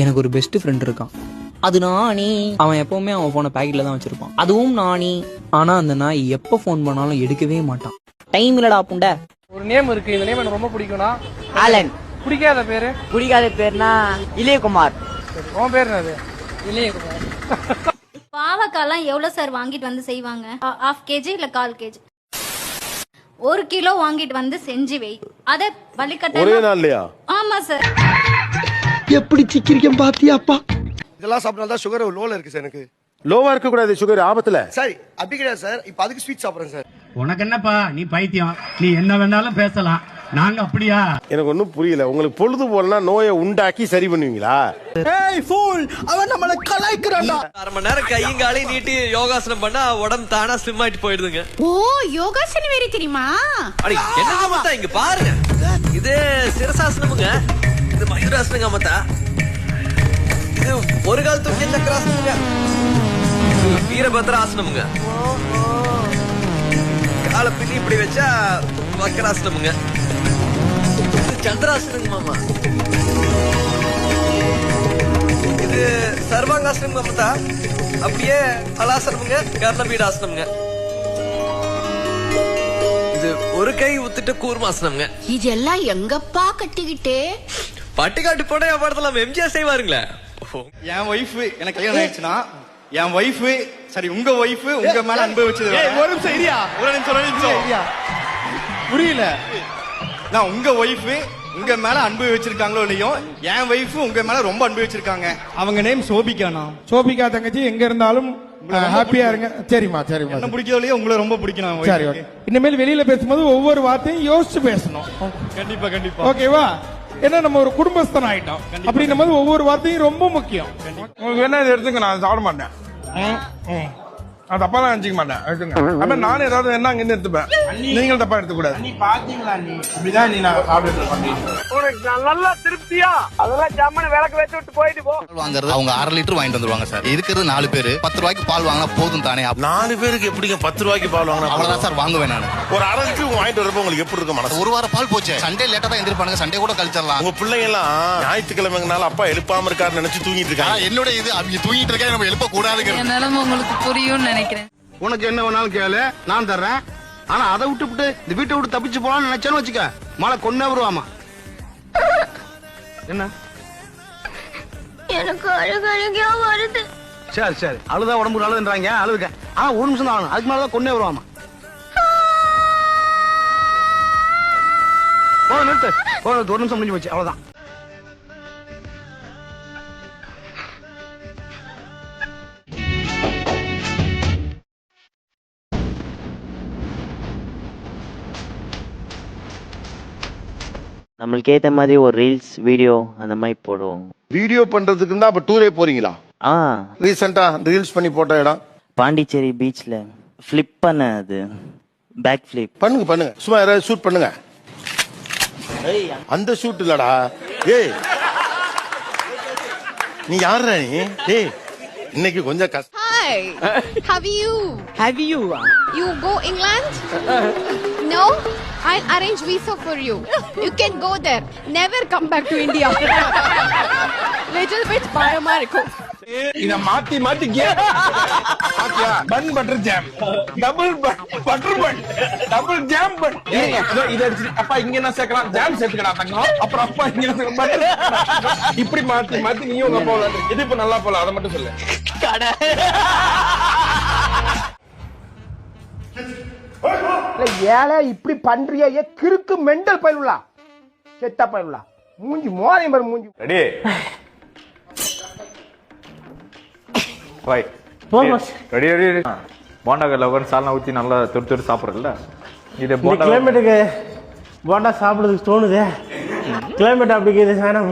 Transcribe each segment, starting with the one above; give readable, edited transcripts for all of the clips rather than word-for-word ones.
எனக்கு ஒரு best friend இருக்கான். அது நானே. அவன் எப்பவுமே அவன் போனை பாக்கெட்ல தான் வச்சிருப்பான். அதுவும் நானே. ஆனா அந்த நாய் எப்ப போன் பண்ணாலும் எடுக்கவே மாட்டான். டைம் இல்லடா புண்ட. ஒரு நேம் இருக்கு, இந்த நேம் எனக்கு ரொம்ப பிடிக்கும்னா ஆலன். பிடிக்காத பேரு? பிடிக்காத பேர்னா இளையகுமார். உன் பேர் என்னது? இளையகுமார். பாவக்காலாம் எவ்வளவு சார் வாங்கிட்டு வந்து செய்வாங்க? 1/2 kg இல்ல 1/4 kg? 1 கிலோ வாங்கிட்டு வந்து செஞ்சு வை. அதே வலிக்கட்ட ஒரே நாள்லயா? ஆமா சார். எப்படி சிக்கிரிக்கம் பாத்தியாப்பா? இதெல்லாம் சாப்பிட்டா தான் சுகர் லோல இருக்கு சார். எனக்கு லோவா இருக்க கூடாது சுகர் ஆபத்துல. சரி அப்படி கிடையாது சார். இப்போ அதுக்கு ஸ்வீட் சாப்பிடுறேன் சார். உனக்கு என்னப்பா, நீ பைத்தியம், நீ என்ன வேணாலும் பேசலாம், நாங்க அப்படியா? எனக்கு ஒன்னும் புரியல. உங்களுக்கு பொழுது போலனா நோயை உண்டாக்கி சரி பண்ணுவீங்களா? ஏய் ஃபூல், அவன் நம்மள கலாய்க்கறான்டா. 1/2 மணி நேரம் கையும் காலையும் நீட்டி யோகாசனம் பண்ணா உடம்பு தானா ஸ்லிம் ஆயிட்டு போயிடுதுங்க. ஓ, யோகாசனம் வேற தெரியுமா? அடி என்ன மத்தா இங்க பாருங்க. இது சிரசாசனமுங்க, இது மயூராசனங்க மத்தா. இது ஒரு கால் தூக்கி சக்கராசனமுங்க, இது வீரபத்ராசனமுங்க. காலை பின்னி இப்படி வச்சா வக்கராசனமுங்க. இது சந்திராசனங்க மாமா. இது சர்வாங்காசனம் மமதா. அப்படியே அலாசனமுங்க, கர்ணபீடாசனமுங்க. இது ஒரு கை உத்துட்டு கூர்மாசனமுங்க. இதெல்லாம் எங்கப்பா கட்டிக்கிட்டே? பட்டுக்காட்டு போட படத்துல எம்ஜிஆர் செய்வாருங்களே. என் ஒய்ஃப் எனக்கு கல்யாணம் ஆயிடுச்சுன்னா என் ஒய்ஃப் சரி உங்க ஒய்ஃப் உங்க மேல அனுபவிச்சது ஒரு நிமிஷம் இரியா, ஒரு நிமிஷம் புரியல. நான் உங்க ஒய்ஃப் உங்க மேல அன்பு வச்சிருக்காங்களோ இல்லையோ, என் ஒய்ஃப் உங்க மேல ரொம்ப அன்பு வச்சிருக்காங்க. அவங்க நேம் சோபிகானா? சோபிகா தங்கச்சி எங்க இருந்தாலும் ஹாப்பியா இருங்க. சரிமா சரிமா. என்ன பிடிக்கோ இல்லையோ உங்களை ரொம்ப பிடிக்கணும். சரி ஓகே. இனிமேல் வெளியில பேசும்போது ஒவ்வொரு வார்த்தையும் யோசிச்சு பேசணும். கண்டிப்பா கண்டிப்பா. ஓகேவா? ஏன்னா நம்ம ஒரு குடும்பஸ்தன் ஆயிட்டோம். அப்படின்னும் போது ஒவ்வொரு வார்த்தையும் ரொம்ப முக்கியம். உங்களுக்கு என்ன இது எடுத்துங்க, நான் சாப்பிட மாட்டேன். நான் தப்பா தான் நினைச்சிக்க மாட்டேன். எடுத்துங்க. அப்ப நானும் ஏதாவது என்ன அங்க இருந்து எடுத்துப்பேன். நீங்களும் தப்பா எடுத்துக்கூடாது. நீ பாத்தீங்களா, நீ அப்படிதான் நீ நான் சாப்பிட்டு பண்ணீங்க. உனக்கு நல்லா திருப்தியா? அதெல்லாம் ஜம்மனு விளக்கு வச்சு விட்டு போயிட்டு போ. வாங்குறது அவங்க 1/2 லிட்டர் வாங்கிட்டு வந்துருவாங்க சார். இருக்கிறது 4 பேர். 10 ரூபாய்க்கு பால் வாங்கினா போதும் தானே? 4 பேருக்கு எப்படிங்க 10 ரூபாய்க்கு பால் வாங்கினா? அவ்வளவுதான் சார் வாங்குவேன் நான். ஒரு 1/2 லிட்டர் வாங்கிட்டு வரப்ப உங்களுக்கு எப்படி இருக்கும் மனசு? ஒரு வாரம் பால் போச்சு. சண்டே லேட்டா தான் எந்திரிப்பானுங்க. சண்டே கூட கழிச்சிடலாம். உங்க பிள்ளைங்க எல்லாம் ஞாயிற்றுக்கிழமைங்கனால அப்பா எழுப்பாம இருக்காருன்னு நினைச்சு தூங்கிட்டு இருக்காங்க. என்னோட இது அவங்க தூங்கிட்டு இருக்காங்க, நம்ம எழுப்ப கூடாதுங்க. என்னால உங்களுக்கு புரியும்னு நினைக்கிறேன். உனக்கு என்ன வேணாலும் கேளு, நான் தர்றேன். ஆனா அதை விட்டு இந்த வீட்டை விட்டு தப்பிச்சு போலான்னு நினைச்சேன்னு வச்சுக்க, மழை கொன்னே வருவாமா. என்ன எனக்கு அழுகையா வருது. சரி சரி, அழுதா உடம்பு அழுதுன்றாங்க, அழுதுக்க. ஆனா ஒரு நிமிஷம் தான் ஆகணும், அதுக்கு மேலதான் கொன்னே வருவாமா. நிறுத்து, ஒரு நிமிஷம் முடிஞ்சு போச்சு, அவ்வளவுதான். நம்மளுக்கு ஏத்த மாதிரி ஒரு ரீல்ஸ் வீடியோ அந்த மாதிரி போடுவோம். வீடியோ பண்றதுக்கு தான் அப்ப டூரே போறீங்களா? ரீசெண்டா ரீல்ஸ் பண்ணி போட்ட இடம் பாண்டிச்சேரி பீச்ல ஃபிளிப் பண்ண, அது பேக் ஃபிளிப். பண்ணுங்க சும்மா யாராவது ஷூட் பண்ணுங்க. அந்த ஷூட் இல்லடா. ஏய் நீ யாருடா நீ? ஏய் இன்னைக்கு கொஞ்சம் கஷ்டம். Hi, have you go England? No, I'll arrange visa for you. You can go there. Never come back to India. Little bit பயமா இருக்கும். இத மாத்தி மாத்தி bun butter jam, double butter bun, double jam bun. இத அடிச்சு அப்பா இங்க என்ன சேர்க்கலாம், ஜாம் சேர்த்துக்கடா தங்கம். அப்புறம் அப்பா இங்க என்ன பட்டர். இப்படி மாத்தி மாத்தி நீயும் உங்க அப்பா இது இப்ப நல்லா போல, அத மட்டும் சொல்லு. ஏல இப்படி பண்றியே கிறுக்கு மெண்டல் பயிலுலா, செத்த பயிலுலா, மூஞ்சி மோரையும் பாரு மூஞ்சி. Ready right ready ready. Bonda கல்ல உட்காந்து சால்னா ஊற்றி நல்லா தொட்டு தொட்டு சாப்பிட்றதுல இது போண்டா. கிளைமேட்டுக்கு போண்டா சாப்பிடுறதுக்கு தோணுதே. கிளைமேட் அப்படி வேணாம்.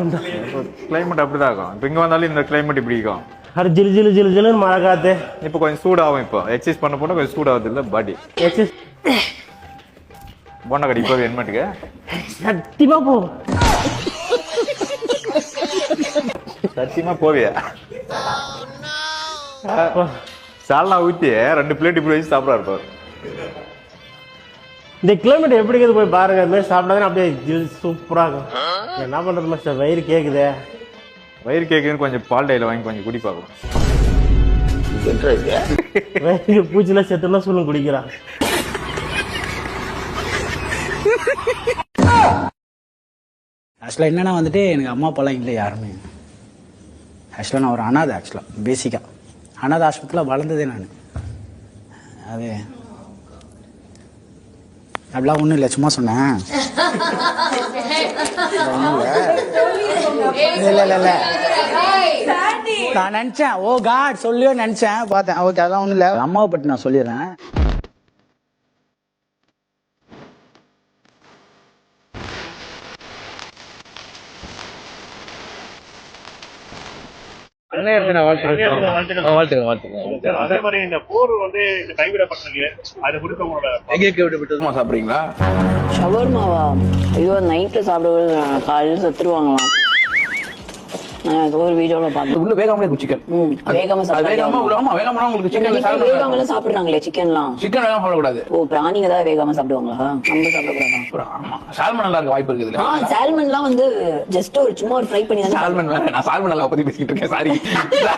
கிளைமேட் அப்படிதான் இருக்கும். இப்போ இங்கே வந்தாலும் இந்த கிளைமேட் இப்படி இருக்கும். அது ஜிலு ஜிலு ஜிலு ஜிலுன்னு மழை காத்து. இப்போ கொஞ்சம் சூடாகும். இப்போ எக்ஸசைஸ் பண்ண போனால் கொஞ்சம் சூடாகுது இல்லை பாடி. எக்ஸசைஸ் போண்டா கடை இப்போ என்மேட்டுக்கு சத்தியமா போகும். சத்தியமா போவியா? சால்னா ஊற்றி 2 பிளேட் இப்படி வச்சு சாப்பிட்றா இருப்பார். இந்த கிளைமேட் எப்படி இருக்குது போய் பாருங்க. அது மாதிரி சாப்பிட்டாதான் அப்படியே ஜில் சூப்பரா இருக்கும். என்ன பண்றது மாஸ்டர், வயிறு கேக்குதே. வயிறு கேக்குன்னு கொஞ்சம் பால் டைல வாங்கி கொஞ்சம் குடி பார்க்கும். பூச்சிலாம் செத்துலாம் சொல்லும் குடிக்கிறான். ஆக்சுவலாக என்னன்னா வந்துட்டு எனக்கு அம்மா அப்பாலாம் இல்லை யாருமே. ஆக்சுவலாக நான் ஒரு அனாதை. ஆக்சுவலாக பேசிக்காக அனாதை ஆஸ்பத்திரியில் வளர்ந்ததே நான். அது அப்படிலாம் ஒன்றும் இல்லை, சும்மா சொன்னேன். இல்லை இல்லை இல்லை நான் நினச்சேன், ஓ காட் சொல்லியோ நினச்சேன், பார்த்தேன். ஓகே, அதெல்லாம் ஒன்றும் இல்லை. அம்மாவை பற்றி நான் சொல்லிடுறேன். ஷவர்மாவா? ஐயோ, நைட்ல சாப்பிடுவது காலையில் செத்துருவாங்களாம். நான் ஒரு வீடியோல பார்த்தேன். உள்ள வேகாமலே சிக்கன் வேகாம வேகாமல சாப்பிடுறாங்களே சிக்கன்லாம். சிக்கன் வேகாம சாப்பிடக்கூடாது. ஓ, பிராணிங்க தான் வேகாம சாப்பிடுவாங்களா? நம்ம சாப்பிடக்கூடாதா? சால்மன் நல்லா இருக்க வாய்ப்பு இருக்குது. சால்மன்லாம் வந்து ஜஸ்ட் ஒரு சும்மா ஒரு ஃப்ரை பண்ணி தான். சால்மன் வேற, நான் சால்மன் நல்லா பத்தி பேசிட்டு இருக்கேன். சாரி,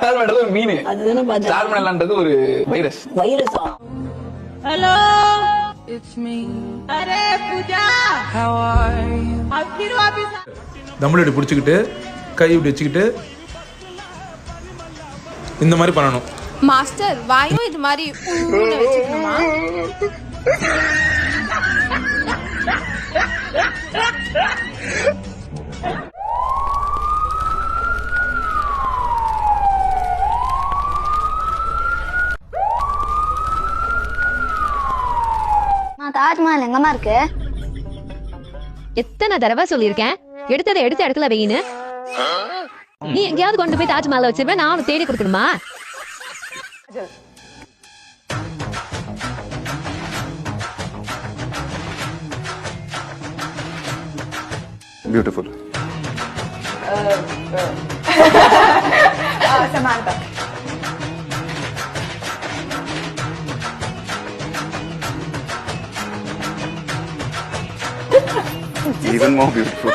சால்மன் ஒரு மீன். அதுதானே பார்த்தேன். சால்மன்ன்றது ஒரு வைரஸ். வைரஸா? Hello, it's me. அரே பூஜா, ஹவ் ஆர் யூ? அப்பிரோ அபி தம்பளடி பிடிச்சிக்கிட்டு கை இப்படி வச்சுக்கிட்டு இந்த மாதிரி பண்ணணும். மாஸ்டர் வாயும் இது மாதிரி வச்சுக்கணுமா? தாஜ்மஹால் எங்கம்மா இருக்கு? எத்தனை தடவை சொல்லியிருக்கேன் எடுத்ததை எடுத்த இடத்துல வெயின்னு. நீ எங்கேயாவது கொண்டு போய் தாஜ்மஹால் வச்சிருப்பேன், நான் அவனுக்கு தேடி கொடுக்கணுமா? Beautiful. Samantha. Even more beautiful.